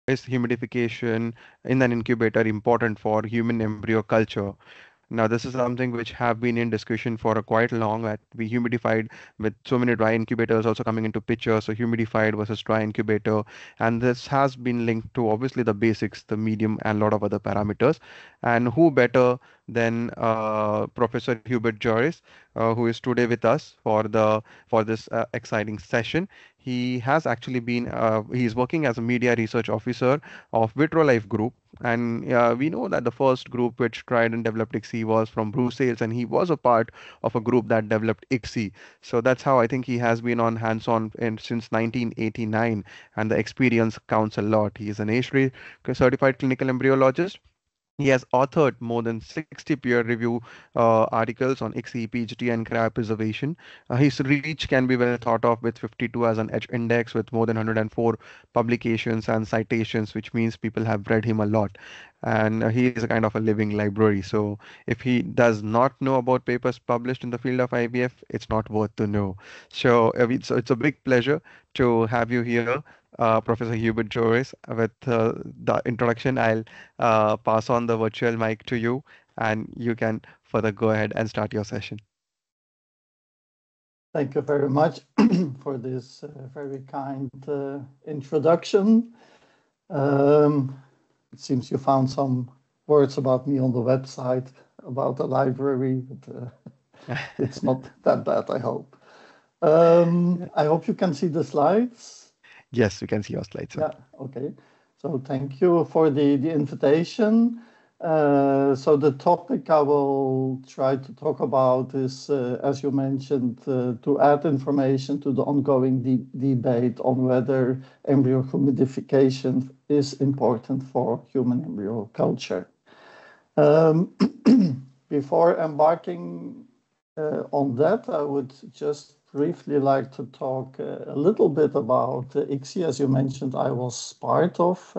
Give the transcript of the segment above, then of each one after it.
is humidification in an incubator important for human embryo culture? Now, this is something which have been in discussion for a quite long, that we humidified with so many dry incubators also coming into picture. So humidified versus dry incubator, and this has been linked to obviously the basics, the medium, and a lot of other parameters. And who better than Professor Hubert Joris, who is today with us for this exciting session. He has actually been he is working as a media research officer of Vitrolife Group, and we know that the first group which tried and developed ICSI was from Brussels, and he was a part of a group that developed ICSI. So that's how I think he has been on hands-on since 1989, and the experience counts a lot. He is an ASHRAE certified clinical embryologist. He has authored more than 60 peer-review articles on ICSI, PHD, and cryopreservation. His reach can be well thought of with 52 as an H index with more than 104 publications and citations, which means people have read him a lot. And he is a kind of a living library. So if he does not know about papers published in the field of IVF, it's not worth to know. So it's a big pleasure to have you here, Professor Hubert Joris. With the introduction, I'll pass on the virtual mic to you, and you can further go ahead and start your session. Thank you very much for this very kind introduction. It seems you found some words about me on the website, about the library, but it's not that bad, I hope. I hope you can see the slides. Yes, we can see your slides, sir. Yeah, okay. So thank you for the invitation. So the topic I will try to talk about is, as you mentioned, to add information to the ongoing debate on whether embryo humidification is important for human embryo culture. Before embarking on that, I would just briefly like to talk a little bit about ICSI. As you mentioned, I was part of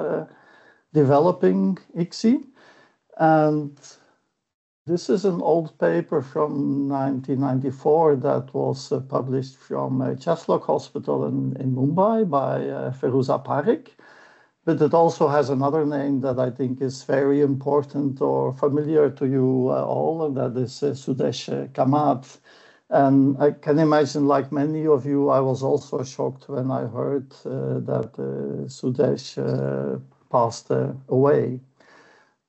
developing ICSI. And this is an old paper from 1994 that was published from Cheslock Hospital in Mumbai by Feruza Parekh. But it also has another name that I think is very important or familiar to you all, and that is Sudesh Kamath. And I can imagine, like many of you, I was also shocked when I heard that Sudesh passed away.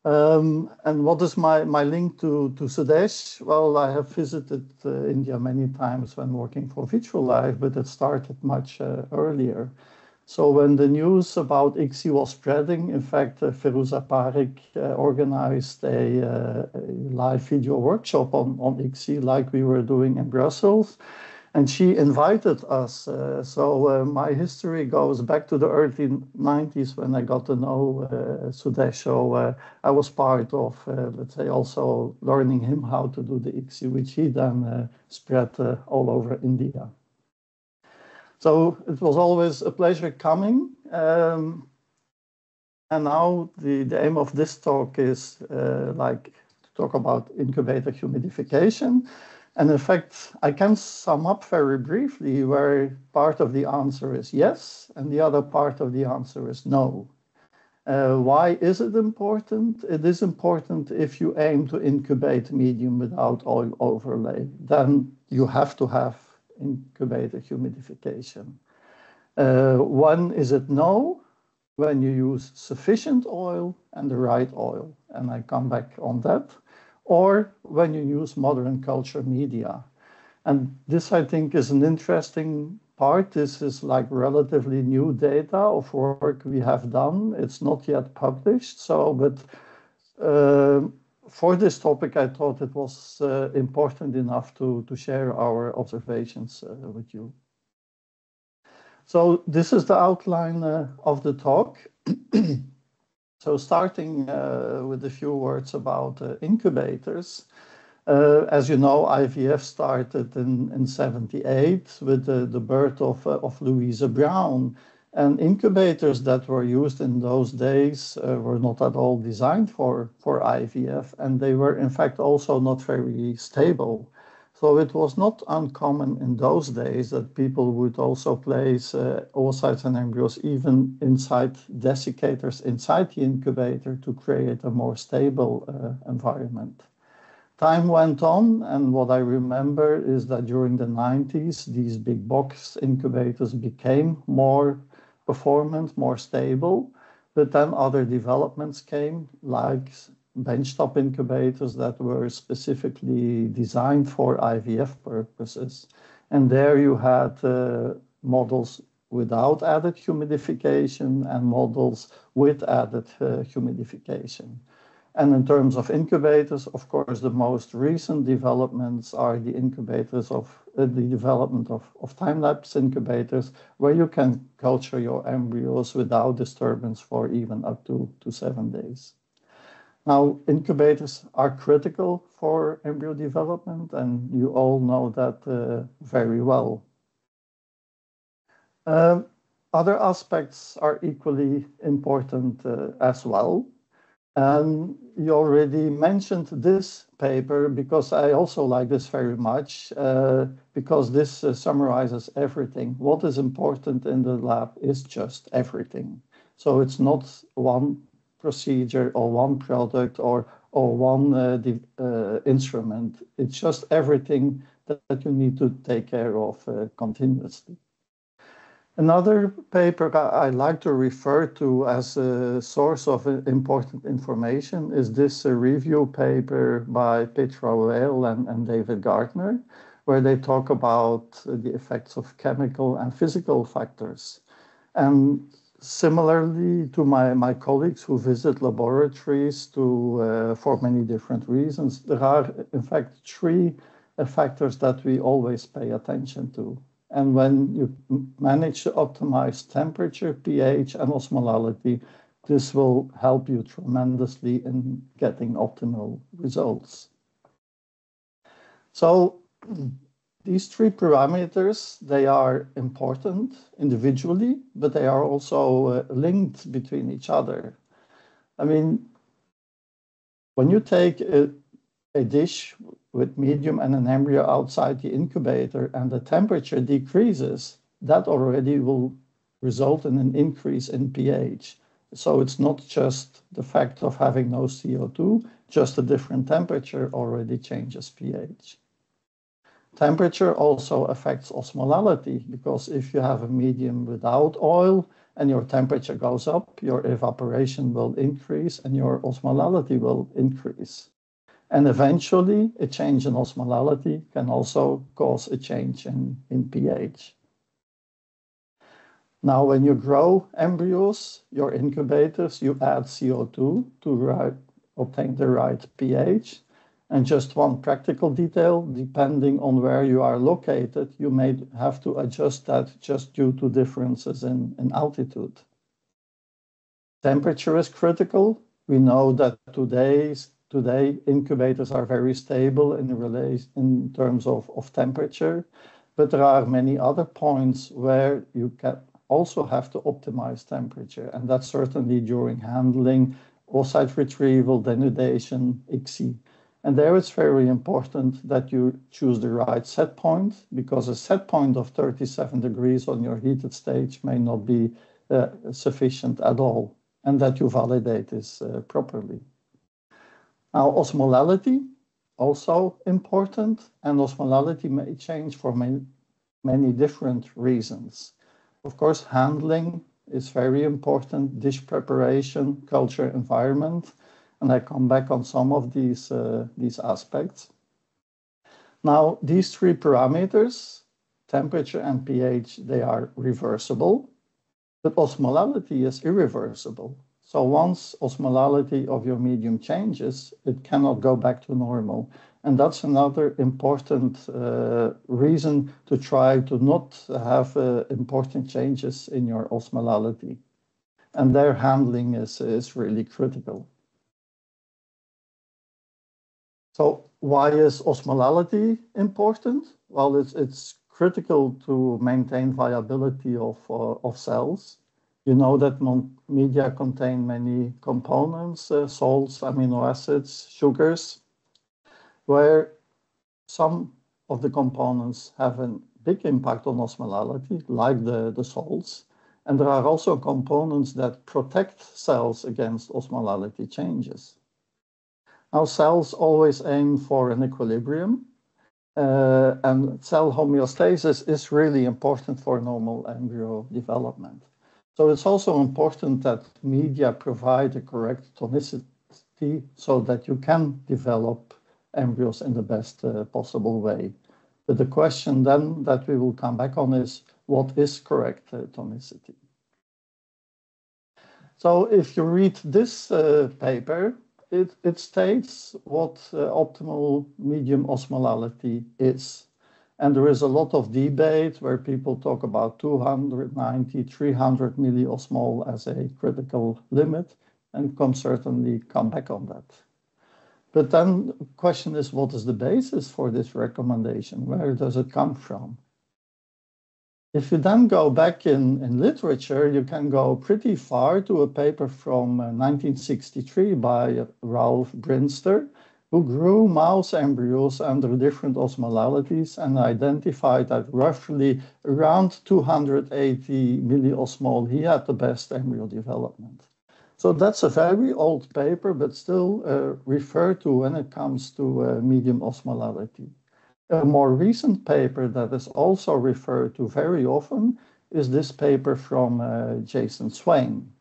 And what is my link to Sudesh? Well, I have visited India many times when working for Vitrolife, but it started much earlier. So when the news about ICSI was spreading, in fact, Feruza Parekh organized a live video workshop on ICSI like we were doing in Brussels. And she invited us. So my history goes back to the early 90s when I got to know Sudesh. So I was part of, let's say, also learning him how to do the ICSI, which he then spread all over India. So it was always a pleasure coming. And now the aim of this talk is like to talk about incubator humidification. And in fact, I can sum up very briefly where part of the answer is yes, and the other part of the answer is no. Why is it important? It is important if you aim to incubate medium without oil overlay. Then you have to have incubator humidification. When is it no? When you use sufficient oil and the right oil. And I come back on that. Or when you use modern culture media. And this, I think, is an interesting part. This is like relatively new data of work we have done. It's not yet published. So, but for this topic, I thought it was important enough to share our observations with you. So this is the outline of the talk. So starting with a few words about incubators. As you know, IVF started in 78 with the birth of Louisa Brown. And incubators that were used in those days were not at all designed for IVF. And they were, in fact, also not very stable. So it was not uncommon in those days that people would also place oocytes and embryos even inside desiccators inside the incubator to create a more stable environment. Time went on, and what I remember is that during the 90s, these big box incubators became more performant, more stable. But then other developments came, like benchtop incubators that were specifically designed for IVF purposes. And there you had models without added humidification and models with added humidification. And in terms of incubators, of course, the most recent developments are the incubators of the development of time-lapse incubators, where you can culture your embryos without disturbance for even up to 7 days. Now, incubators are critical for embryo development, and you all know that very well. Other aspects are equally important as well. And you already mentioned this paper because I also like this very much because this summarizes everything. What is important in the lab is just everything. So it's not one procedure or one product or one instrument. It's just everything that you need to take care of continuously. Another paper I like to refer to as a source of important information is this review paper by Vitrolife and David Gardner, where they talk about the effects of chemical and physical factors. And similarly to my colleagues who visit laboratories for many different reasons, there are in fact three factors that we always pay attention to. And when you manage to optimize temperature, pH, and osmolality, this will help you tremendously in getting optimal results. So these three parameters, they are important individually, but they are also linked between each other. I mean, when you take a dish with medium and an embryo outside the incubator and the temperature decreases, that already will result in an increase in pH. So it's not just the fact of having no CO2, just a different temperature already changes pH. Temperature also affects osmolality, because if you have a medium without oil and your temperature goes up, your evaporation will increase and your osmolality will increase. And eventually, a change in osmolality can also cause a change in pH. Now, when you grow embryos, your incubators, you add CO2 to obtain the right pH. And just one practical detail, depending on where you are located, you may have to adjust that just due to differences in altitude. Temperature is critical. We know that today incubators are very stable in terms of temperature, but there are many other points where you can also have to optimize temperature, and that's certainly during handling, oocyte retrieval, denudation, ICSI. And there it's very important that you choose the right set point, because a set point of 37 degrees on your heated stage may not be sufficient at all, and that you validate this properly. Now, osmolality, also important, and osmolality may change for many different reasons. Of course, handling is very important, dish preparation, culture, environment, and I come back on some of these aspects. Now, these three parameters, temperature and pH, they are reversible, but osmolality is irreversible. So once osmolality of your medium changes, it cannot go back to normal. And that's another important reason to try to not have important changes in your osmolality. And their handling is really critical. So why is osmolality important? Well, it's critical to maintain viability of cells. You know that media contain many components, salts, amino acids, sugars, where some of the components have a big impact on osmolality, like the salts. And there are also components that protect cells against osmolality changes. Now, cells always aim for an equilibrium, and cell homeostasis is really important for normal embryo development. So it's also important that media provide a correct tonicity so that you can develop embryos in the best possible way. But the question then that we will come back on is, what is correct tonicity? So if you read this paper, it states what optimal medium osmolality is. And there is a lot of debate where people talk about 290, 300 milliosmol as a critical limit, and can certainly come back on that. But then the question is, what is the basis for this recommendation? Where does it come from? If you then go back in literature, you can go pretty far to a paper from 1963 by Ralph Brinster, who grew mouse embryos under different osmolalities and identified that roughly around 280 milliosmol, he had the best embryo development. So that's a very old paper, but still referred to when it comes to medium osmolality. A more recent paper that is also referred to very often is this paper from Jason Swain.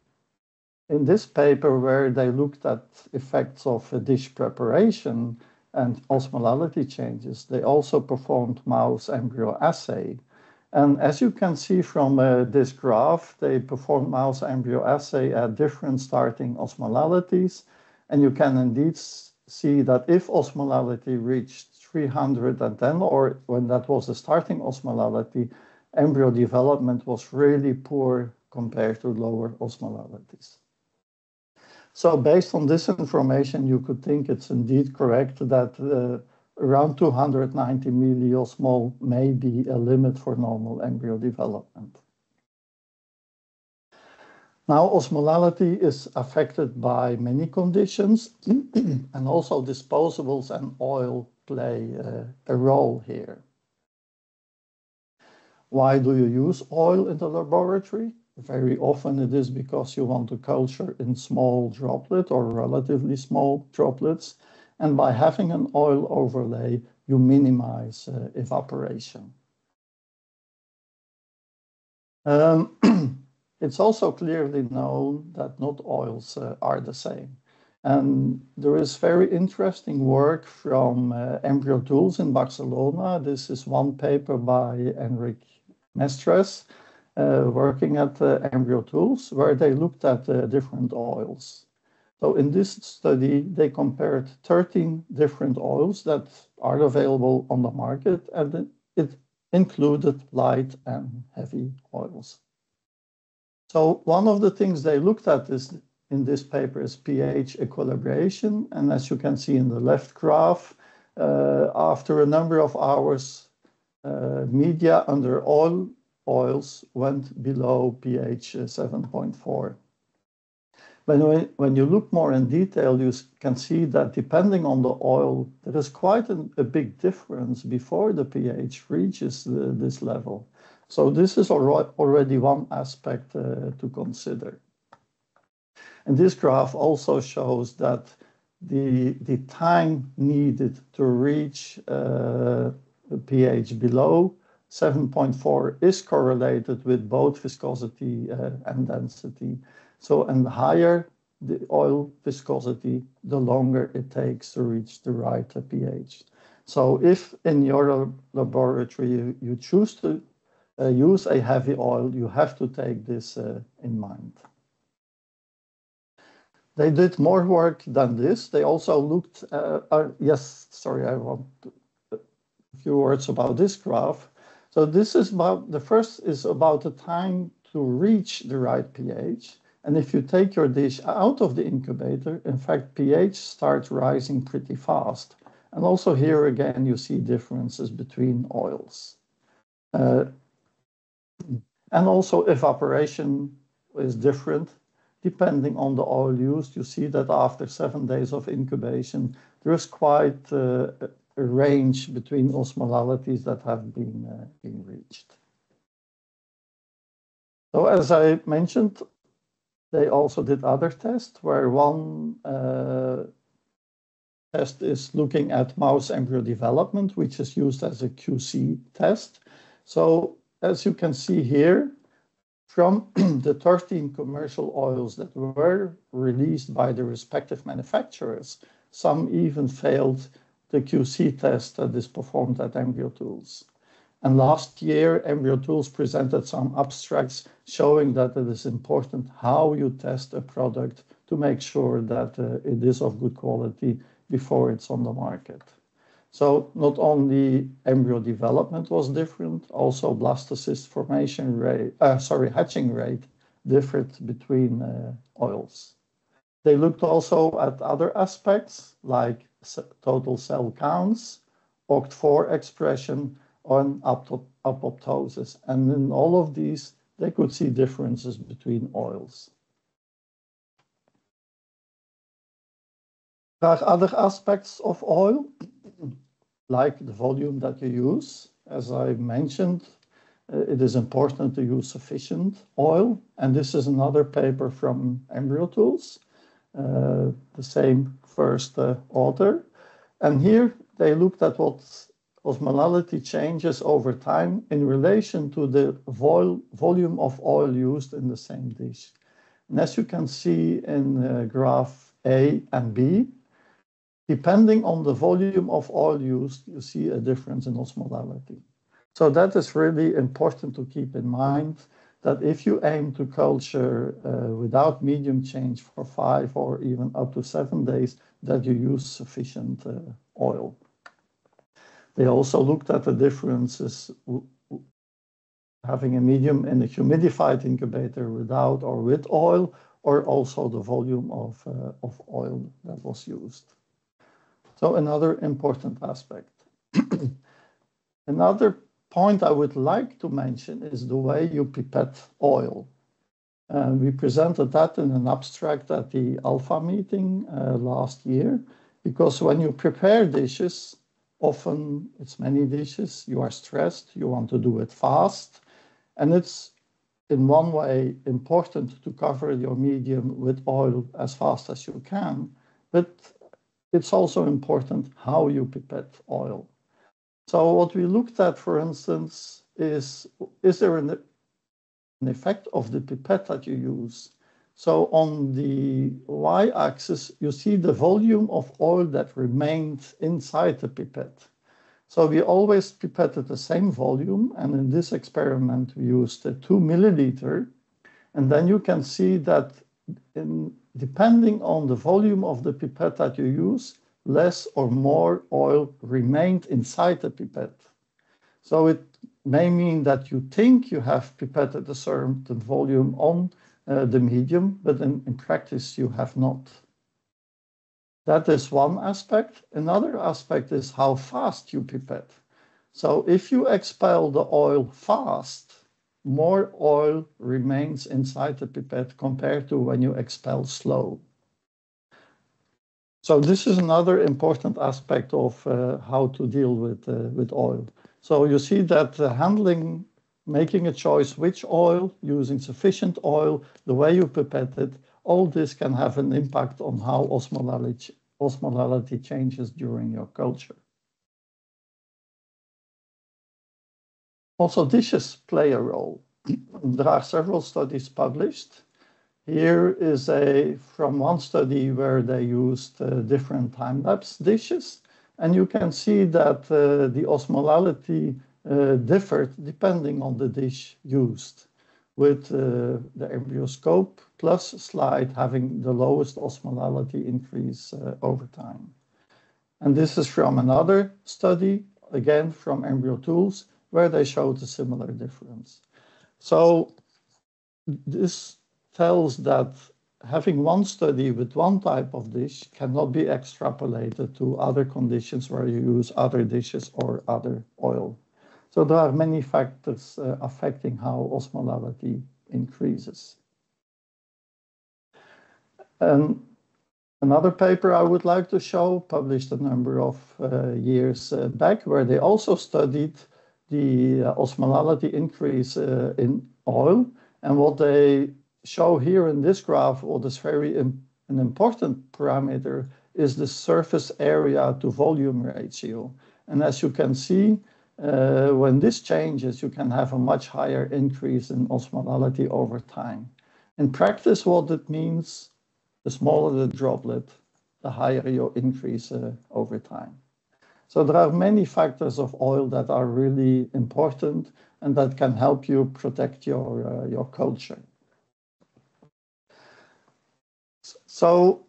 In this paper, where they looked at effects of dish preparation and osmolality changes, they also performed mouse embryo assay. And as you can see from this graph, they performed mouse embryo assay at different starting osmolalities. And you can indeed see that if osmolality reached 310, or when that was the starting osmolality, embryo development was really poor compared to lower osmolalities. So based on this information, you could think it's indeed correct that around 290 milliosmol may be a limit for normal embryo development. Now, osmolality is affected by many conditions, and also disposables and oil play a role here. Why do you use oil in the laboratory? Very often it is because you want to culture in small droplet or relatively small droplets, and by having an oil overlay, you minimize evaporation. It's also clearly known that not oils are the same. And there is very interesting work from Embryo Tools in Barcelona. This is one paper by Enric Mestres, working at Embryo Tools, where they looked at different oils. So in this study, they compared 13 different oils that are available on the market, and it included light and heavy oils. So one of the things they looked at is in this paper is pH equilibration. And as you can see in the left graph, after a number of hours, media under all oils went below pH 7.4. When you look more in detail, you can see that depending on the oil, there is quite a big difference before the pH reaches this level. So this is already one aspect to consider. And this graph also shows that the time needed to reach pH below 7.4 is correlated with both viscosity and density. So, and the higher the oil viscosity, the longer it takes to reach the right pH. So if in your laboratory you choose to use a heavy oil, you have to take this in mind. They did more work than this. They also looked, yes, sorry, I want a few words about this graph. So this is about, the first is about the time to reach the right pH. And if you take your dish out of the incubator, in fact, pH starts rising pretty fast. And also here again, you see differences between oils. And also evaporation is different. Depending on the oil used, you see that after 7 days of incubation, there is quite a range between osmolarities that have been reached. So as I mentioned, they also did other tests where one test is looking at mouse embryo development, which is used as a QC test. So as you can see here, from the 13 commercial oils that were released by the respective manufacturers, some even failed the QC test that is performed at Embryo Tools. And last year, Embryo Tools presented some abstracts showing that it is important how you test a product to make sure that it is of good quality before it's on the market. So not only embryo development was different, also blastocyst formation rate, hatching rate differed between oils. They looked also at other aspects like total cell counts, OCT4 expression, on apoptosis. And in all of these, they could see differences between oils. There are other aspects of oil, like the volume that you use. As I mentioned, it is important to use sufficient oil. And this is another paper from Embryo Tools, the same first author. And here they looked at what osmolality changes over time in relation to the volume of oil used in the same dish. And as you can see in graph A and B, depending on the volume of oil used, you see a difference in osmolality. So that is really important to keep in mind, that if you aim to culture without medium change for 5 or even up to 7 days, that you use sufficient oil. They also looked at the differences having a medium in a humidified incubator without or with oil, or also the volume of oil that was used. So another important aspect. Another point I would like to mention is the way you pipette oil. We presented that in an abstract at the Alpha meeting last year, because when you prepare dishes, often it's many dishes, you are stressed, you want to do it fast, and it's in one way important to cover your medium with oil as fast as you can, but it's also important how you pipette oil. So what we looked at, for instance, is there an effect of the pipette that you use? So on the y-axis, you see the volume of oil that remained inside the pipette. So we always pipetted the same volume, and in this experiment, we used a 2 milliliter, and then you can see that depending on the volume of the pipette that you use, less or more oil remained inside the pipette. So it may mean that you think you have pipetted a certain volume on the medium, but in practice you have not. That is one aspect. Another aspect is how fast you pipette. So if you expel the oil fast, more oil remains inside the pipette compared to when you expel slow. So this is another important aspect of how to deal with oil. So you see that handling, making a choice which oil, using sufficient oil, the way you pipette it, all this can have an impact on how osmolality changes during your culture. Also, dishes play a role. There are several studies published. Here is from one study where they used different time-lapse dishes, and you can see that the osmolality differed depending on the dish used, with the embryoscope plus slide having the lowest osmolality increase over time. And this is from another study, again from Embryo Tools, where they showed a similar difference. So this tells that having one study with one type of dish cannot be extrapolated to other conditions where you use other dishes or other oil. So there are many factors affecting how osmolality increases. And Another paper I would like to show, published a number of years back, where they also studied the osmolality increase in oil. And what they show here in this graph, what is an important parameter, is the surface area to volume ratio. And as you can see, when this changes, you can have a much higher increase in osmolality over time. In practice, what it means, the smaller the droplet, the higher your increase over time. So there are many factors of oil that are really important and that can help you protect your culture. So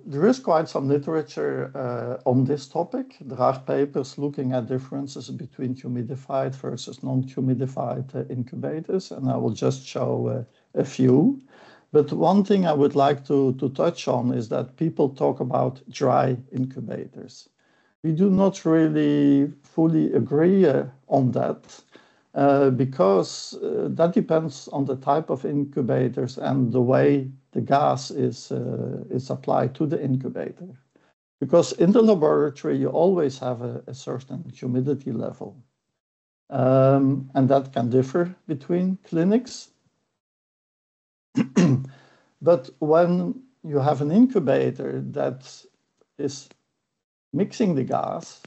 there is quite some literature on this topic. There are papers looking at differences between humidified versus non-humidified incubators, and I will just show a few. But one thing I would like to touch on is that people talk about dry incubators. We do not really fully agree on that because that depends on the type of incubators and the way the gas is applied to the incubator. Because in the laboratory, you always have a certain humidity level. And that can differ between clinics. But when you have an incubator that is mixing the gas,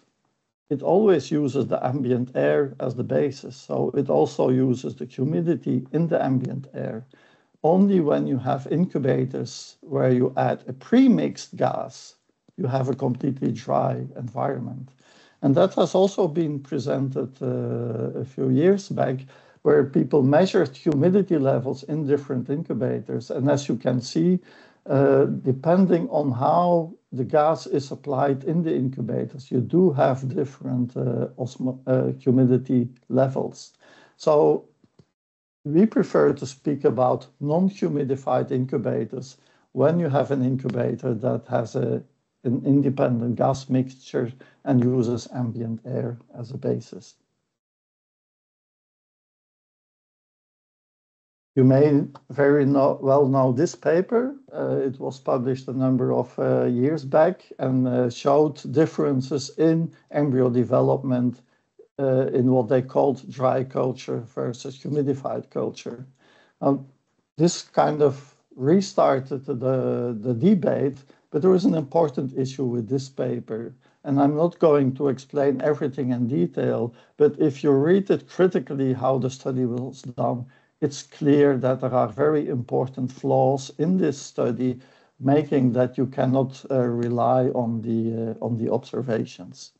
it always uses the ambient air as the basis. So it also uses the humidity in the ambient air. Only when you have incubators where you add a pre-mixed gas, you have a completely dry environment. And that has also been presented a few years back, where people measured humidity levels in different incubators. And as you can see, depending on how the gas is applied in the incubators, you do have different humidity levels. So we prefer to speak about non-humidified incubators when you have an incubator that has an independent gas mixture and uses ambient air as a basis. You may very well know this paper. It was published a number of years back and showed differences in embryo development in what they called dry culture versus humidified culture. This kind of restarted the debate, but there is an important issue with this paper. And I'm not going to explain everything in detail, but if you read it critically how the study was done, it's clear that there are very important flaws in this study, making that you cannot rely on the observations.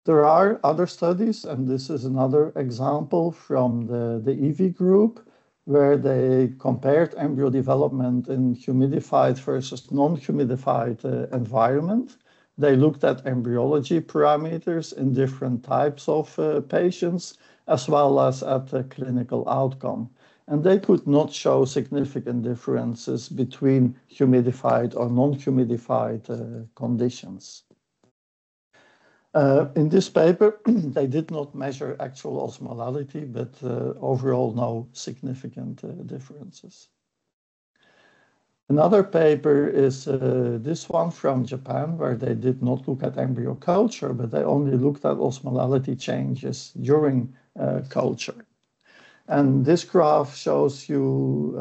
There are other studies, and this is another example from the EV group, where they compared embryo development in humidified versus non-humidified environment. They looked at embryology parameters in different types of patients, as well as at the clinical outcome. And they could not show significant differences between humidified or non-humidified conditions. In this paper, they did not measure actual osmolality, but overall no significant differences. Another paper is this one from Japan, where they did not look at embryo culture, but they only looked at osmolality changes during culture. And this graph shows you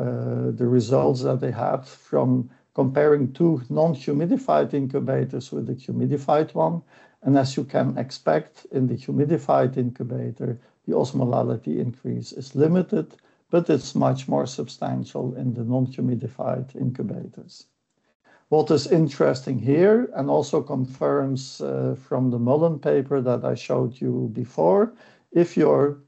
the results that they had from comparing two non-humidified incubators with the humidified one. And as you can expect, in the humidified incubator, the osmolality increase is limited, but it's much more substantial in the non-humidified incubators. What is interesting here, and also confirms from the Mullen paper that I showed you before, if your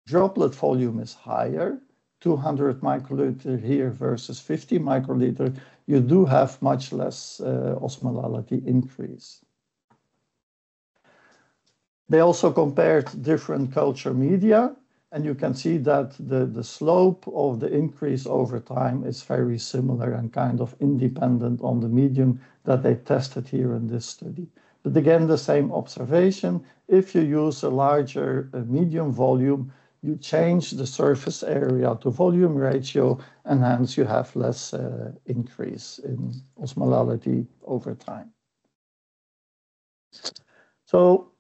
droplet volume is higher, 200 microliter here versus 50 microliter, you do have much less osmolality increase. They also compared different culture media, and you can see that the slope of the increase over time is very similar and kind of independent on the medium that they tested here in this study. But again, the same observation, if you use a larger medium volume, you change the surface area to volume ratio, and hence you have less increase in osmolality over time. So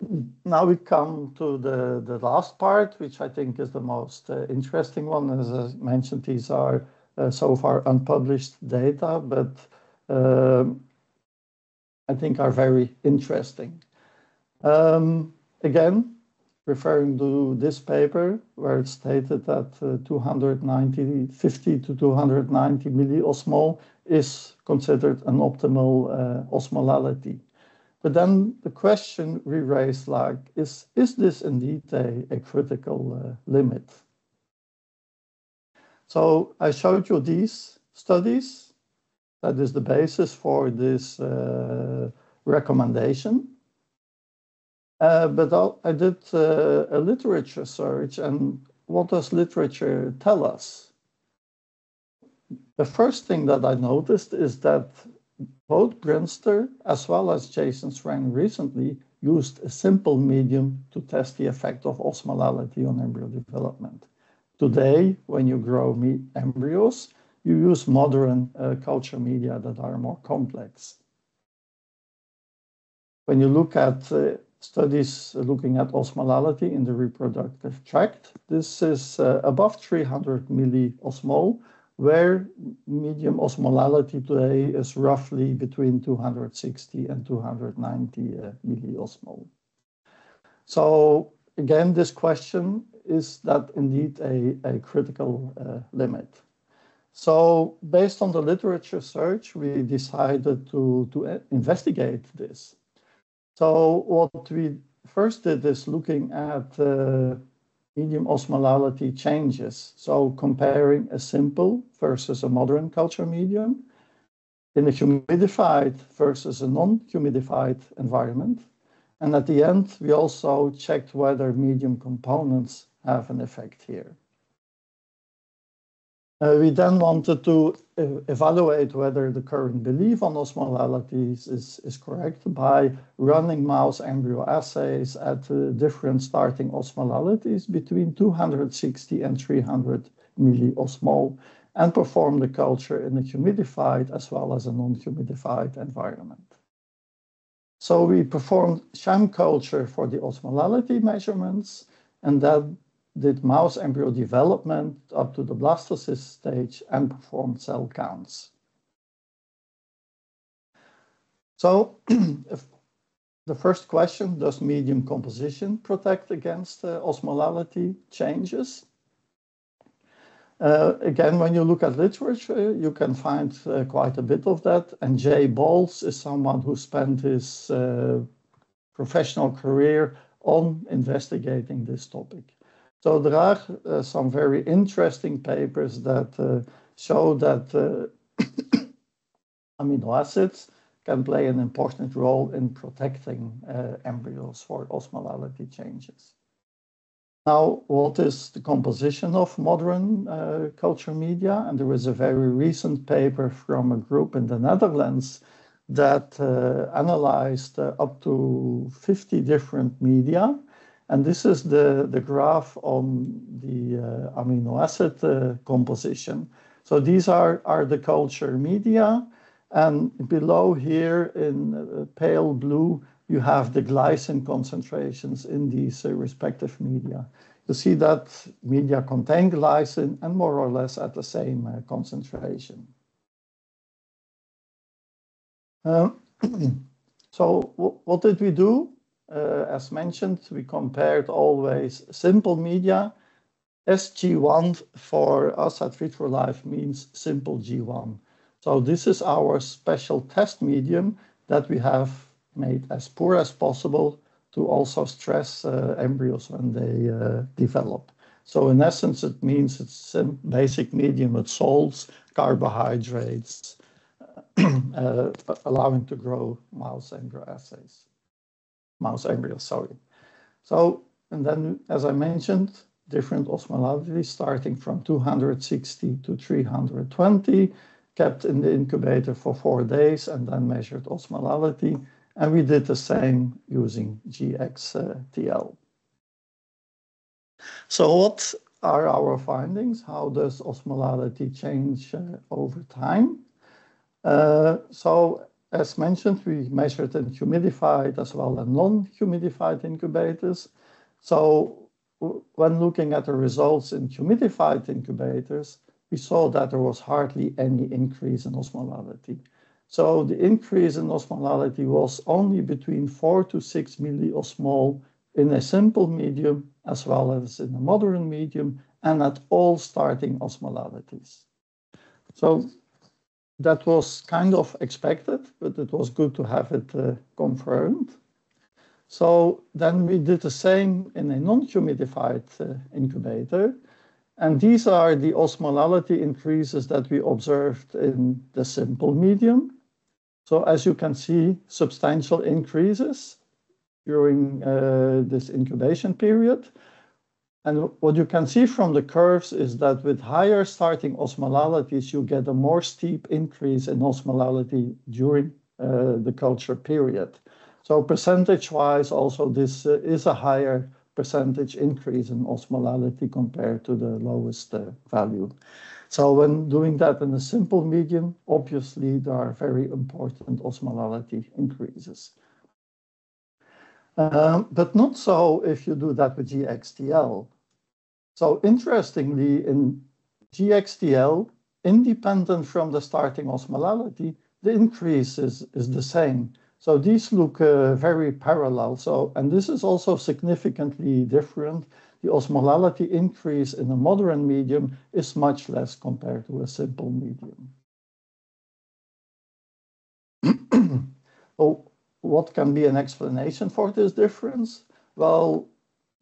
now we come to the last part, which I think is the most interesting one. As I mentioned, these are so far unpublished data, but I think are very interesting. Again, referring to this paper, where it stated that 50 to 290 milliosmol is considered an optimal osmolality. But then the question we raised, like, is this indeed a critical limit? So I showed you these studies. That is the basis for this recommendation. But I did a literature search, and what does literature tell us? The first thing that I noticed is that both Brinster as well as Jason Strang recently used a simple medium to test the effect of osmolality on embryo development. Today, when you grow embryos, you use modern culture media that are more complex. When you look at studies looking at osmolality in the reproductive tract, this is above 300 milliosmol, where medium osmolality today is roughly between 260 and 290 milliosmol. So again, this question, is that indeed a critical limit? So based on the literature search, we decided to investigate this. So what we first did is looking at medium osmolality changes. So comparing a simple versus a modern culture medium in a humidified versus a non-humidified environment. And at the end, we also checked whether medium components have an effect here. We then wanted to evaluate whether the current belief on osmolalities is correct by running mouse embryo assays at different starting osmolalities between 260 and 300 milliosmol and perform the culture in a humidified as well as a non-humidified environment. So we performed sham culture for the osmolality measurements, and then did mouse embryo development up to the blastocyst stage and performed cell counts. So the first question, does medium composition protect against osmolality changes? Again, when you look at literature, you can find quite a bit of that. And Jay Bowles is someone who spent his professional career on investigating this topic. So there are some very interesting papers that show that amino acids can play an important role in protecting embryos for osmolality changes. Now, what is the composition of modern culture media? And there is a very recent paper from a group in the Netherlands that analyzed up to 50 different media. And this is the graph on the amino acid composition. So these are the culture media. And below here in pale blue, you have the glycine concentrations in these respective media. You see that media contain glycine and more or less at the same concentration. So what did we do? As mentioned, we compared always simple media. SG1 for us at Vitrolife means simple G1. So this is our special test medium that we have made as poor as possible to also stress embryos when they develop. So in essence, it means it's a basic medium with salts, carbohydrates, allowing to grow mouse embryos, sorry. So, and then, as I mentioned, different osmolalities starting from 260 to 320, kept in the incubator for 4 days, and then measured osmolality. And we did the same using GXTL. So what are our findings? How does osmolality change over time? So as mentioned, we measured in humidified as well as non-humidified incubators. So when looking at the results in humidified incubators, we saw that there was hardly any increase in osmolality. So the increase in osmolality was only between 4 to 6 milliosmol in a simple medium as well as in a moderate medium and at all starting osmolalities. So that was kind of expected, but it was good to have it confirmed. So then we did the same in a non-humidified incubator. And these are the osmolality increases that we observed in the simple medium. So as you can see, substantial increases during this incubation period. And what you can see from the curves is that with higher starting osmolalities, you get a more steep increase in osmolality during the culture period. So percentage-wise, also this is a higher percentage increase in osmolality compared to the lowest value. So when doing that in a simple medium, obviously there are very important osmolality increases. But not so if you do that with GXTL. So interestingly, in GXTL, independent from the starting osmolality, the increase is the same. So these look very parallel. So, and this is also significantly different. The osmolality increase in a moderate medium is much less compared to a simple medium. Well, what can be an explanation for this difference? Well,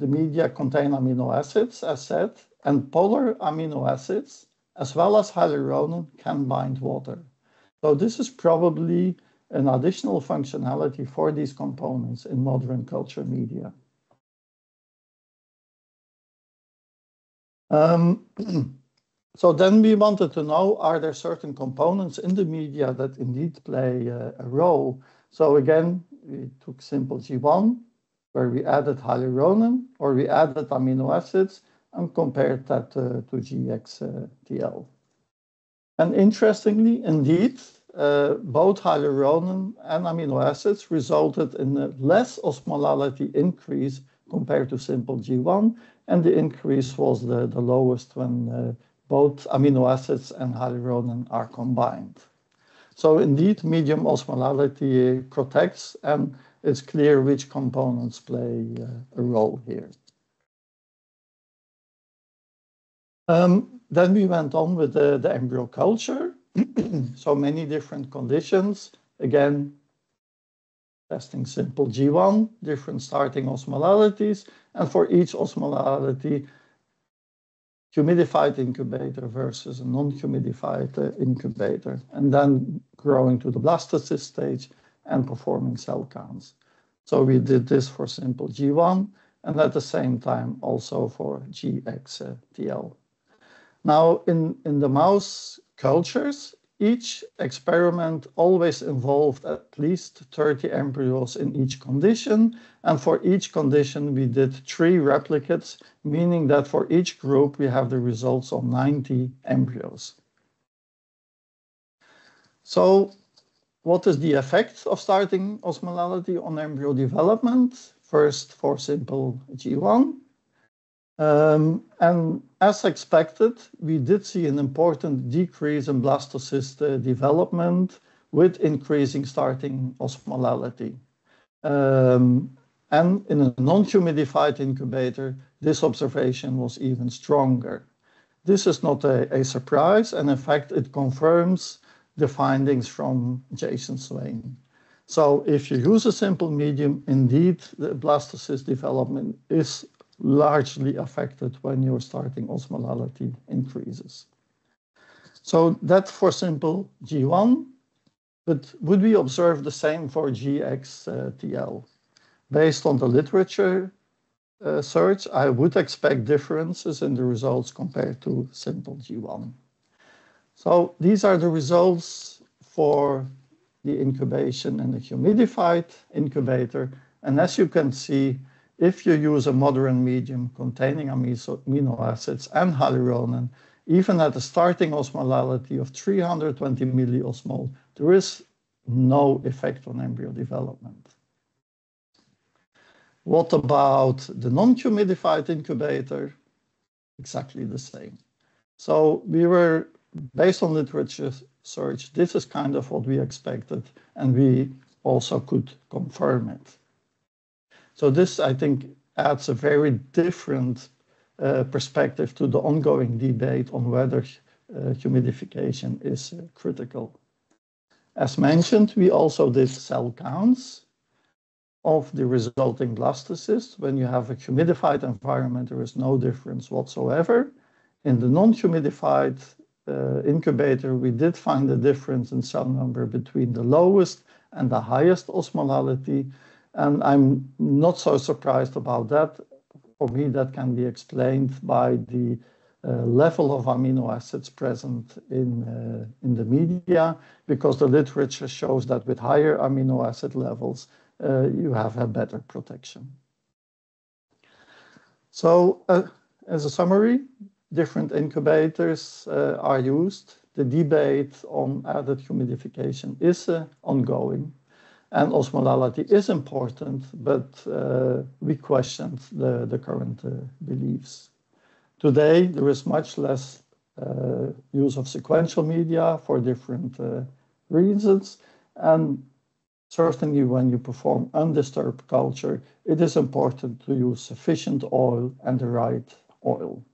the media contain amino acids, as said, and polar amino acids, as well as hyaluronan, can bind water. So this is probably an additional functionality for these components in modern culture media. So then we wanted to know, are there certain components in the media that indeed play a role? So again, we took simple G1, where we added hyaluronan, or we added amino acids, and compared that to GXTL. And interestingly, indeed, both hyaluronan and amino acids resulted in a less osmolality increase compared to simple G1, and the increase was the lowest when both amino acids and hyaluronan are combined. So indeed, medium osmolality protects, and it's clear which components play a role here. Then we went on with the embryo culture. So many different conditions. Again, testing simple G1, different starting osmolalities, and for each osmolality, humidified incubator versus a non-humidified incubator, and then growing to the blastocyst stage and performing cell counts. So we did this for simple G1, and at the same time also for GXTL. Now, in the mouse cultures, each experiment always involved at least 30 embryos in each condition. And for each condition, we did 3 replicates, meaning that for each group, we have the results of 90 embryos. So what is the effect of starting osmolality on embryo development? First, for simple G1. And as expected, we did see an important decrease in blastocyst development with increasing starting osmolality. And in a non-humidified incubator, this observation was even stronger. This is not a surprise, and in fact, it confirms the findings from Jason Swain. So if you use a simple medium, indeed, the blastocyst development is largely affected when your starting osmolality increases. So that's for simple G1, but would we observe the same for GXTL? Based on the literature search, I would expect differences in the results compared to simple G1. So these are the results for the incubation in the humidified incubator. And as you can see, if you use a modern medium containing amino acids and hyaluronan, even at a starting osmolality of 320 milliosmol, there is no effect on embryo development. What about the non-humidified incubator? Exactly the same. So we were, based on literature search, this is kind of what we expected, and we also could confirm it. So this, I think, adds a very different perspective to the ongoing debate on whether humidification is critical. As mentioned, we also did cell counts of the resulting blastocysts. When you have a humidified environment, there is no difference whatsoever. In the non-humidified incubator, we did find a difference in cell number between the lowest and the highest osmolality. And I'm not so surprised about that. For me, that can be explained by the level of amino acids present in the media, because the literature shows that with higher amino acid levels, you have a better protection. So as a summary, different incubators are used. The debate on added humidification is ongoing, and osmolality is important, but we questioned the current beliefs. Today, there is much less use of sequential media for different reasons, and certainly when you perform undisturbed culture, it is important to use sufficient oil and the right oil.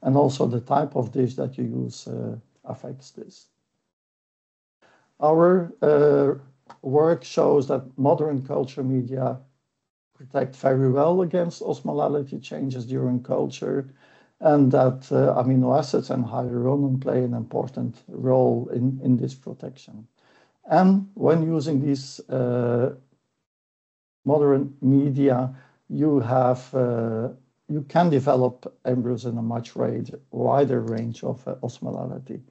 And also the type of dish that you use affects this. Our work shows that modern culture media protect very well against osmolality changes during culture, and that amino acids and hyaluronan play an important role in this protection. And when using these modern media, you can develop embryos in a much wider range of osmolality.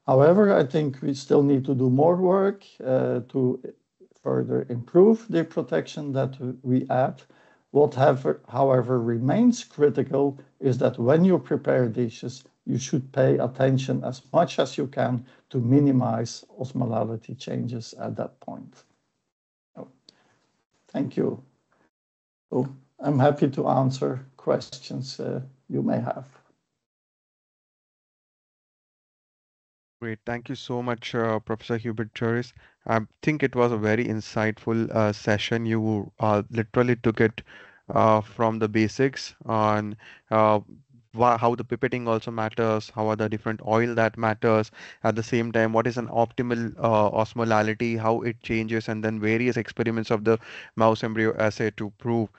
However, I think we still need to do more work to further improve the protection that we add. What, however, remains critical is that when you prepare dishes, you should pay attention as much as you can to minimize osmolality changes at that point. Oh, thank you. So I'm happy to answer questions you may have. Great. Thank you so much, Professor Hubert Joris. I think it was a very insightful session. You literally took it from the basics on uh, how the pipetting also matters, how are the different oil that matters, at the same time, what is an optimal osmolality, how it changes, and then various experiments of the mouse embryo assay to prove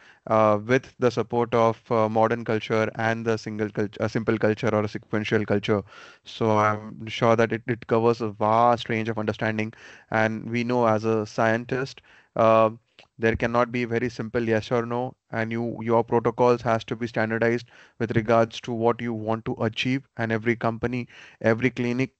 with the support of modern culture and the simple culture or a sequential culture. So I'm sure that it covers a vast range of understanding. And we know as a scientist, uh, there cannot be very simple yes or no, and your protocols has to be standardized with regards to what you want to achieve. And every company, every clinic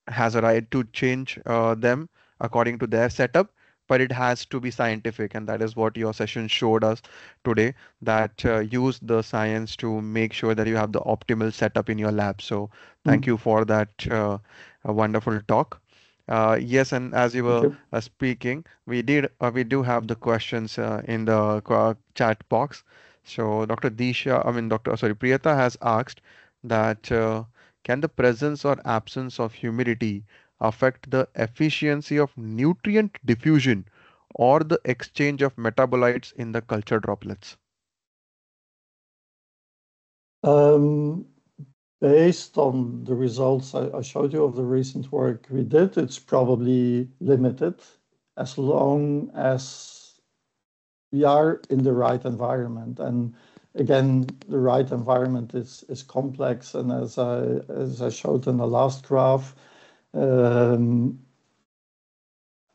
has a right to change them according to their setup. But it has to be scientific, and that is what your session showed us today. That use the science to make sure that you have the optimal setup in your lab. So thank you for that wonderful talk. Yes, and as you Thank were you. speaking, we do have the questions in the chat box. So Dr. Priyata has asked that can the presence or absence of humidity affect the efficiency of nutrient diffusion or the exchange of metabolites in the culture droplets? Um, Based on the results I showed you of the recent work we did, it's probably limited as long as we are in the right environment. And again, the right environment is complex. And as I showed in the last graph, I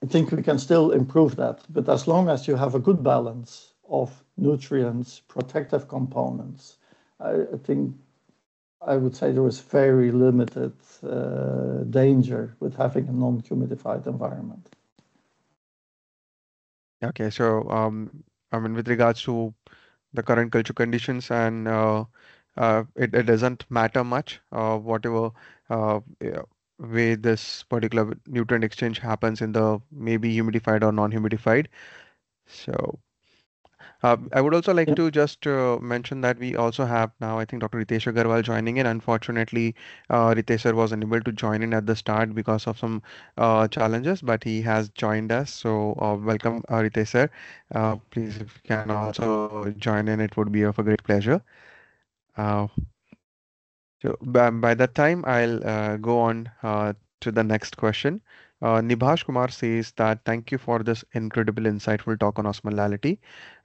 think we can still improve that. But as long as you have a good balance of nutrients, protective components, I think I would say there is very limited danger with having a non-humidified environment. Okay, so I mean, with regards to the current culture conditions, and it doesn't matter much whatever yeah, way this particular nutrient exchange happens in the maybe humidified or non-humidified. So I would also like Yeah. to just mention that we also have now, I think, Dr. Ritesh Agarwal joining in. Unfortunately, Ritesh sir was unable to join in at the start because of some challenges, but he has joined us. So, welcome, Ritesh sir. Please, if you can also join in, it would be of a great pleasure. Uh, by that time, I'll go on to the next question. Nibhash Kumar says that thank you for this incredible, insightful talk on osmolality.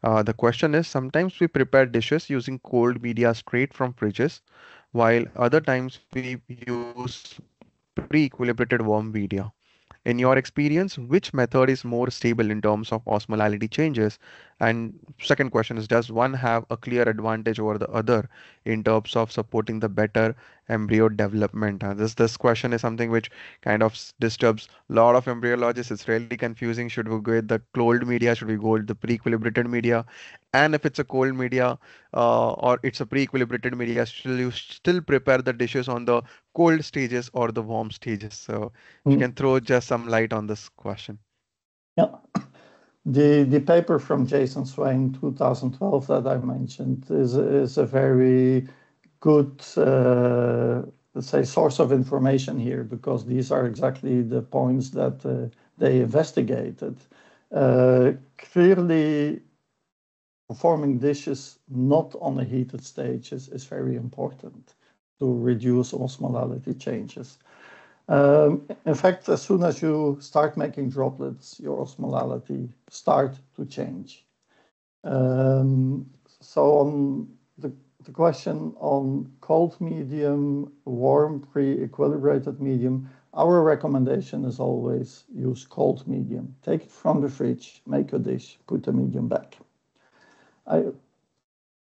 The question is, sometimes we prepare dishes using cold media straight from fridges, while other times we use pre-equilibrated warm media. In your experience, which method is more stable in terms of osmolality changes? And second question is, does one have a clear advantage over the other in terms of supporting the better embryo development? This question is something which kind of disturbs a lot of embryologists. It's really confusing. Should we go with the cold media? Should we go with the pre-equilibrated media? And if it's a cold media or it's a pre-equilibrated media, should you still prepare the dishes on the cold stages or the warm stages? So if you Mm. can throw just some light on this question. Yeah. The paper from Jason Swain 2012 that I mentioned is a very good let's say source of information here, because these are exactly the points that they investigated. Clearly, performing dishes not on a heated stage is very important to reduce osmolality changes. In fact, as soon as you start making droplets, your osmolality start to change. So on the question on cold medium, warm, pre-equilibrated medium, our recommendation is always use cold medium. Take it from the fridge, make a dish, put the medium back.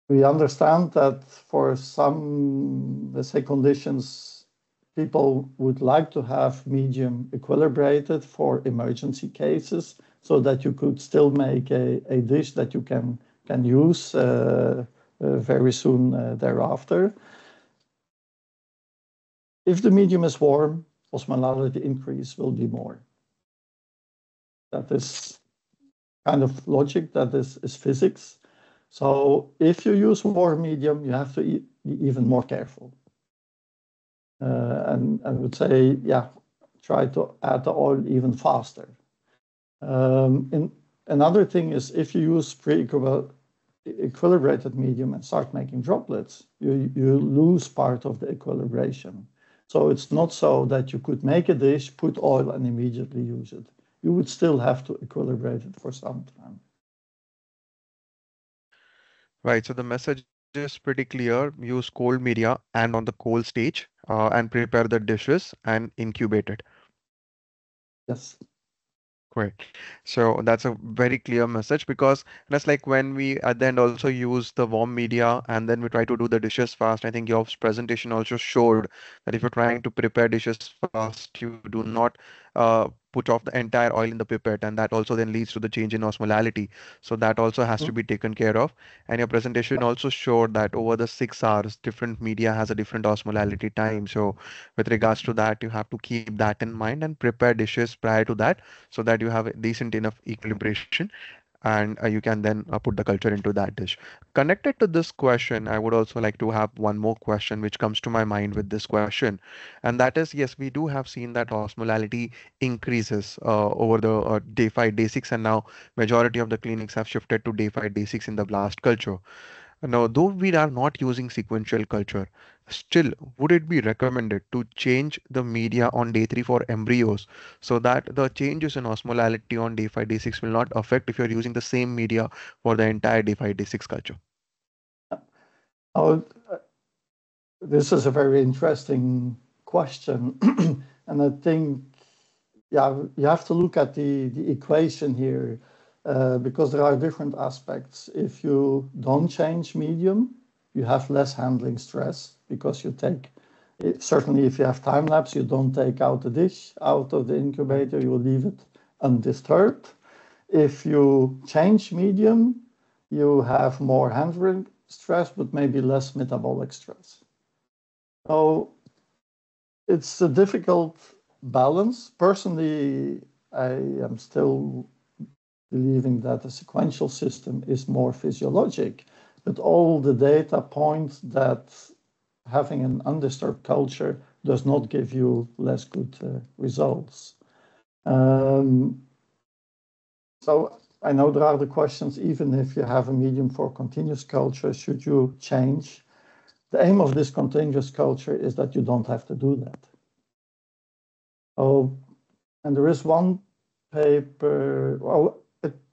We understand that for some, let's say, conditions, people would like to have medium equilibrated for emergency cases, so that you could still make a dish that you can use very soon thereafter. If the medium is warm, osmolality increase will be more. That is kind of logic, that is physics. So if you use warm medium, you have to be even more careful. And I would say, yeah, try to add the oil even faster. And another thing is, if you use pre-equilibrated medium and start making droplets, you lose part of the equilibration. So it's not so that you could make a dish, put oil, and immediately use it. You would still have to equilibrate it for some time. Right, so the message is pretty clear. Use cold media and on the cold stage and prepare the dishes and incubate it. Yes. Great. So that's a very clear message, because that's like when we at the end also use the warm media and then we try to do the dishes fast. I think your presentation also showed that if you're trying to prepare dishes fast, you do not put off the entire oil in the pipette, and that also then leads to the change in osmolality. So that also has to Mm. be taken care of. And your presentation also showed that over the 6 hours, different media has a different osmolality time. So with regards to that, you have to keep that in mind and prepare dishes prior to that, so that you have a decent enough equilibration, and you can then put the culture into that dish. Connected to this question, I would also like to have one more question which comes to my mind with this question, and that is, yes, we do have seen that osmolality increases over the day 5, day 6, and now majority of the clinics have shifted to day 5, day 6 in the blast culture. Now, though we are not using sequential culture, still, would it be recommended to change the media on day 3 for embryos, so that the changes in osmolality on day 5, day 6 will not affect if you're using the same media for the entire day 5, day 6 culture? Oh, this is a very interesting question. And I think, yeah, you have to look at the equation here, because there are different aspects. If you don't change medium, you have less handling stress, because you take, certainly if you have time lapse, you don't take out the dish out of the incubator, you will leave it undisturbed. If you change medium, you have more handling stress, but maybe less metabolic stress. So it's a difficult balance. Personally, I am still believing that the sequential system is more physiologic, but all the data point that having an undisturbed culture does not give you less good results. So I know there are the questions, even if you have a medium for continuous culture, should you change? The aim of this continuous culture is that you don't have to do that. Oh, and there is one paper, well,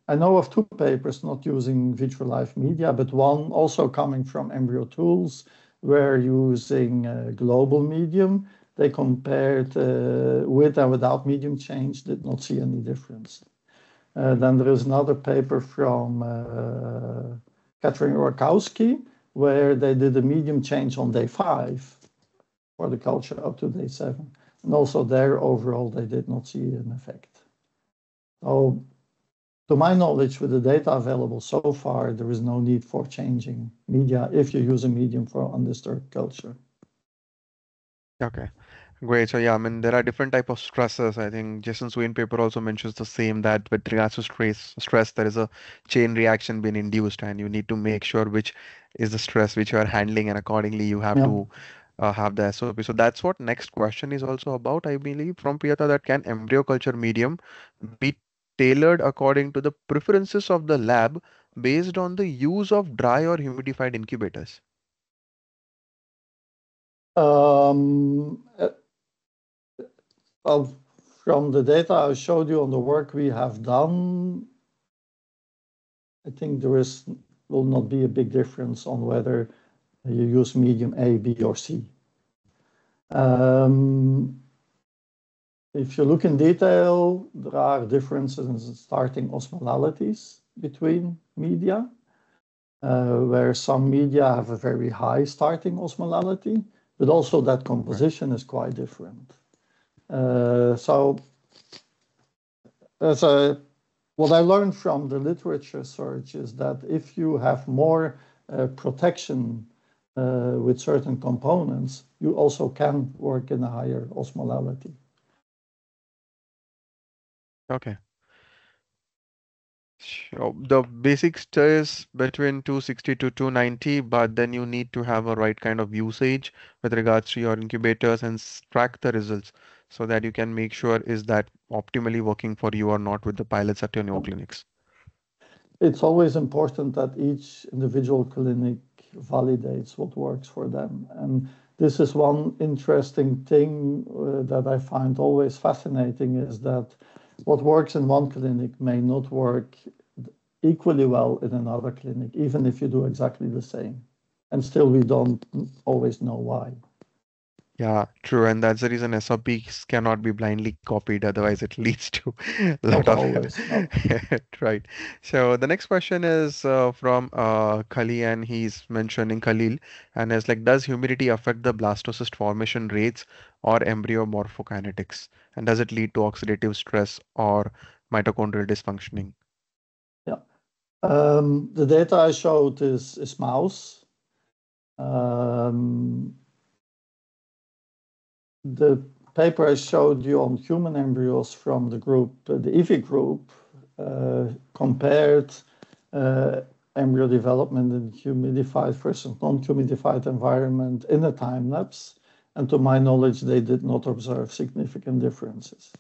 I know of two papers not using Vitrolife media, but one also coming from Embryo Tools, where using global medium, they compared with and without medium change, did not see any difference. Then there is another paper from Katrin Rakowski, where they did a medium change on day 5 for the culture up to day 7. And also there, overall, they did not see an effect. So, to my knowledge, with the data available so far, there is no need for changing media if you use a medium for undisturbed culture. Okay. Great. So yeah, I mean there are different type of stresses. I think Jason Swain paper also mentions the same that with regards to stress there is a chain reaction being induced, and you need to make sure which is the stress which you are handling, and accordingly you have Yeah. to have the SOP. So that's what next question is also about, I believe, from Priyata, that can embryo culture medium be tailored according to the preferences of the lab based on the use of dry or humidified incubators? Well, from the data I showed you on the work we have done, I think will not be a big difference on whether you use medium A, B, or C. If you look in detail, there are differences in starting osmolalities between media, where some media have a very high starting osmolality, but also that composition is quite different. So what I learned from the literature search is that if you have more protection with certain components, you also can work in a higher osmolality. Okay. Sure. The basic stays between 260 to 290, but then you need to have a right kind of usage with regards to your incubators and track the results so that you can make sure is that optimally working for you or not with the pilots at your new clinics. It's always important that each individual clinic validates what works for them. And this is one interesting thing that I find always fascinating, is that what works in one clinic may not work equally well in another clinic, even if you do exactly the same. And still, we don't always know why. Yeah, true. And that's the reason SOPs cannot be blindly copied, otherwise it leads to a lot Not of always, no. right. So the next question is from Khalil, and he's mentioning Khalil, and is like, does humidity affect the blastocyst formation rates or embryo morphokinetics? And does it lead to oxidative stress or mitochondrial dysfunctioning? Yeah. The data I showed is mouse. The paper I showed you on human embryos from the group, the EVI group, compared embryo development in humidified versus non-humidified environment in a time lapse. And to my knowledge, they did not observe significant differences.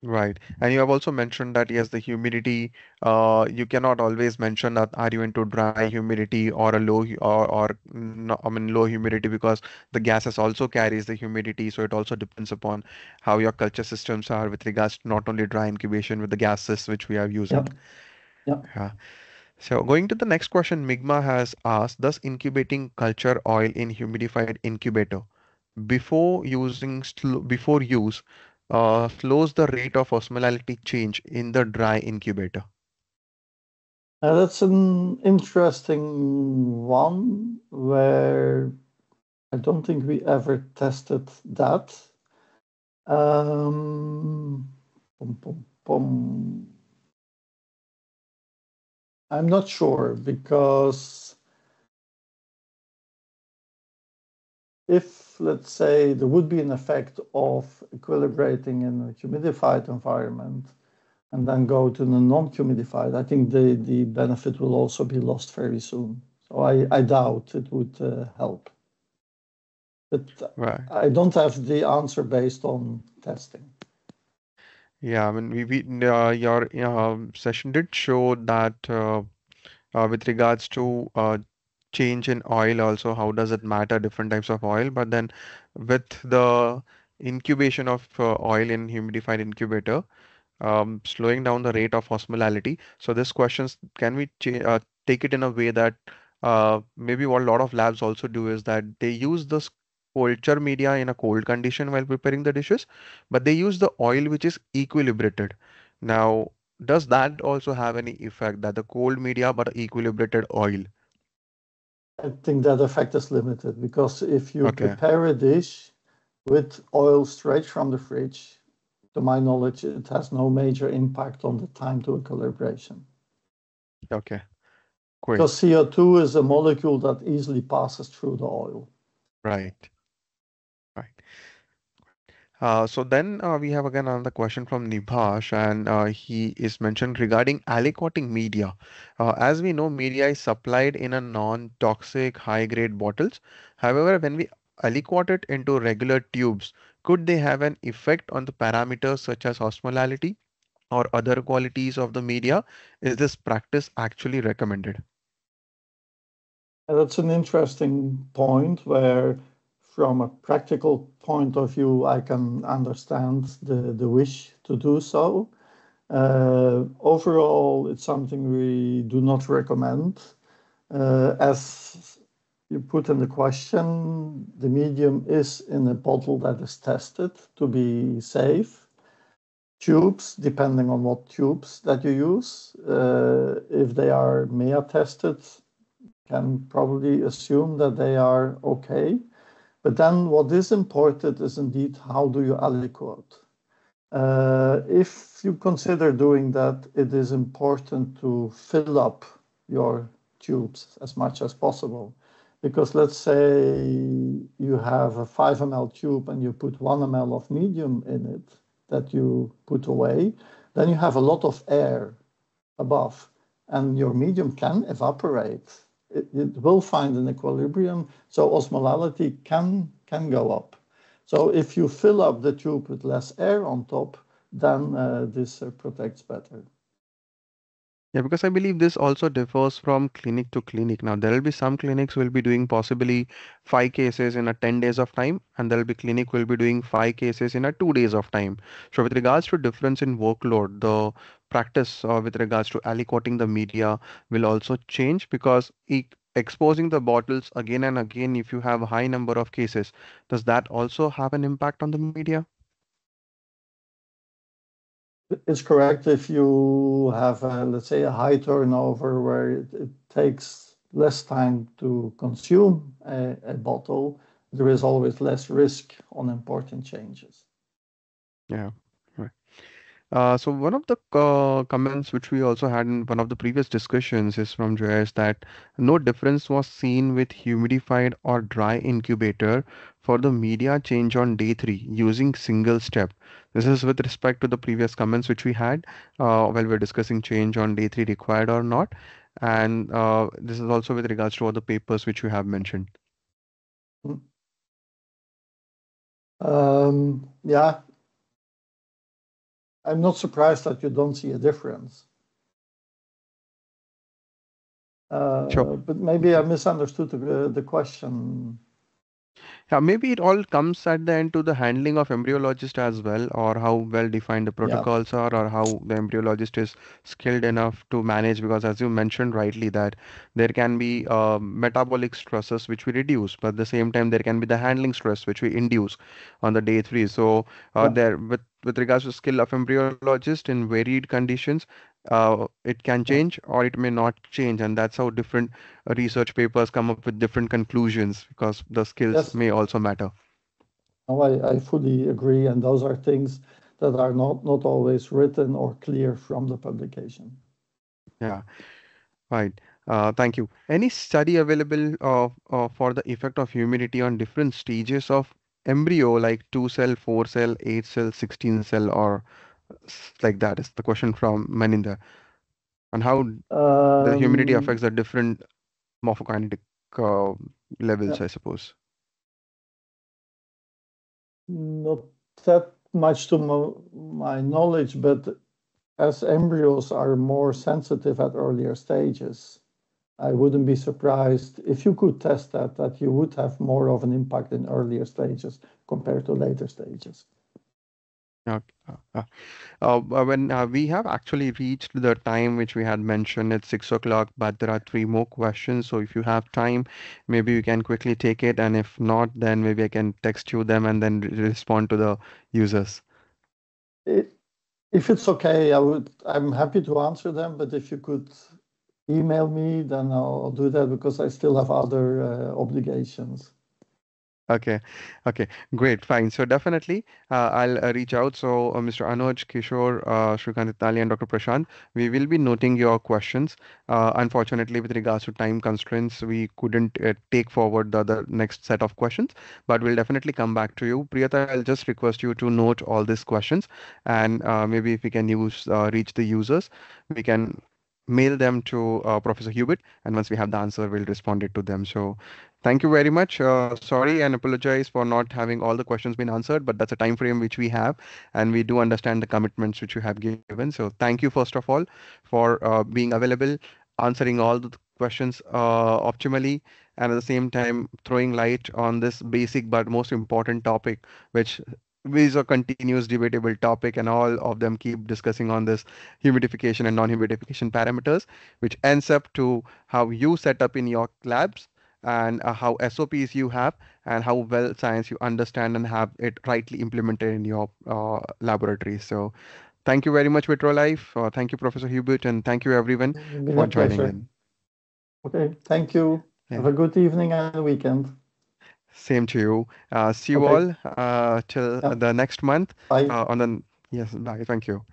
Right. And you have also mentioned that yes, the humidity, you cannot always mention that are you into dry humidity or a or no, I mean low humidity, because the gases also carries the humidity. So it also depends upon how your culture systems are with regards to not only dry incubation with the gases which we are using. Yeah, yeah. Yeah. So going to the next question, Migma has asked, does incubating culture oil in humidified incubator before use slows the rate of osmolality change in the dry incubator? That's an interesting one where I don't think we ever tested that. Pom, pom, pom. I'm not sure, because if, let's say, there would be an effect of equilibrating in a humidified environment and then go to the non-humidified, I think the benefit will also be lost very soon. So I doubt it would help. But Right. I don't have the answer based on testing. Yeah, I mean, your session did show that with regards to change in oil also, how does it matter, different types of oil? But then with the incubation of oil in humidified incubator, slowing down the rate of osmolality. So this questions, can we take it in a way that maybe what a lot of labs also do is that they use this culture media in a cold condition while preparing the dishes, but they use the oil which is equilibrated. Now, does that also have any effect that the cold media but equilibrated oil? I think that effect is limited, because if you Okay, prepare a dish with oil straight from the fridge, to my knowledge, it has no major impact on the time to equilibration. okay, Because great. CO2 is a molecule that easily passes through the oil. Right, right. So then we have again another question from Nibhash, and he is mentioned regarding aliquoting media. As we know, media is supplied in a non-toxic, high-grade bottles. However, when we aliquot it into regular tubes, could they have an effect on the parameters such as osmolality or other qualities of the media? Is this practice actually recommended? And that's an interesting point where, from a practical point of view, I can understand the wish to do so. Overall, it's something we do not recommend. As you put in the question, the medium is in a bottle that is tested to be safe. Tubes, depending on what tubes that you use, if they are MEA tested, can probably assume that they are okay. But then what is important is indeed how do you aliquot. If you consider doing that, it is important to fill up your tubes as much as possible. Because let's say you have a 5 ml tube and you put 1 ml of medium in it that you put away, then you have a lot of air above, and your medium can evaporate. It will find an equilibrium, so osmolality can go up. So if you fill up the tube with less air on top, then this protects better. Yeah, because I believe this also differs from clinic to clinic. Now, there will be some clinics will be doing possibly 5 cases in a 10 days of time, and there will be clinic will be doing 5 cases in a 2 days of time. So, with regards to difference in workload, the practice with regards to aliquoting the media will also change because exposing the bottles again and again, if you have a high number of cases, does that also have an impact on the media? It's correct if you have, let's say, a high turnover where it takes less time to consume a bottle, there is always less risk on important changes. Yeah. So one of the comments which we also had in one of the previous discussions is from Joyce that no difference was seen with humidified or dry incubator for the media change on day three using single step. This is with respect to the previous comments which we had while we're discussing change on day three required or not. And this is also with regards to other papers which we have mentioned. Yeah, I'm not surprised that you don't see a difference. Sure. But maybe I misunderstood the question. Yeah, maybe it all comes at the end to the handling of embryologist as well, or how well defined the Yeah, protocols are, or how the embryologist is skilled enough to manage. Because as you mentioned rightly, that there can be metabolic stresses which we reduce, but at the same time there can be the handling stress which we induce on the day three. So yeah, there with regards to skill of embryologist in varied conditions, it can yeah. change or it may not change, and that's how different research papers come up with different conclusions because the skills Yes, may also matter. no, I fully agree. And those are things that are not always written or clear from the publication. Yeah. Right. Thank you. Any study available for the effect of humidity on different stages of embryo, like 2 cell, 4 cell, 8 cell, 16 cell, or like that is the question from Maninder, and how the humidity Um, affects the different morphokinetic uh, yeah, levels, I suppose. not that much to my knowledge, but as embryos are more sensitive at earlier stages, I wouldn't be surprised if you could test that you would have more of an impact in earlier stages compared to later stages. Okay. When we have actually reached the time which we had mentioned at 6 o'clock, but there are three more questions. So if you have time, maybe you can quickly take it, and if not, then maybe I can text you them and then respond to the users. I- If it's okay, I'm happy to answer them, but if you could email me, then I'll do that because I still have other obligations. Okay, okay, great, fine. So definitely, I'll reach out. So Mr. Anuj, Kishore, Shrikant Itali, and Dr. Prashant, we will be noting your questions. Unfortunately, with regards to time constraints, we couldn't take forward the next set of questions, but we'll definitely come back to you. Priyata, I'll just request you to note all these questions, and maybe if we can use reach the users, we can mail them to Professor Hubert, and once we have the answer, we'll respond it to them. So. Thank you very much. Sorry and apologize for not having all the questions been answered, but that's a time frame which we have, and we do understand the commitments which you have given. So thank you first of all for being available, answering all the questions optimally, and at the same time throwing light on this basic but most important topic, which is a continuous debatable topic, and all of them keep discussing on this humidification and non-humidification parameters, which ends up to how you set up in your labs and how SOPs you have and how well science you understand and have it rightly implemented in your laboratory. So thank you very much, Vitrolife. Thank you, Professor Hubert, and thank you everyone It's been for a joining pleasure. in. Okay, thank you. Have Yeah, a good evening and weekend. same to you. See you Okay, all till yeah, the next month. bye. On the yes, bye. Thank you.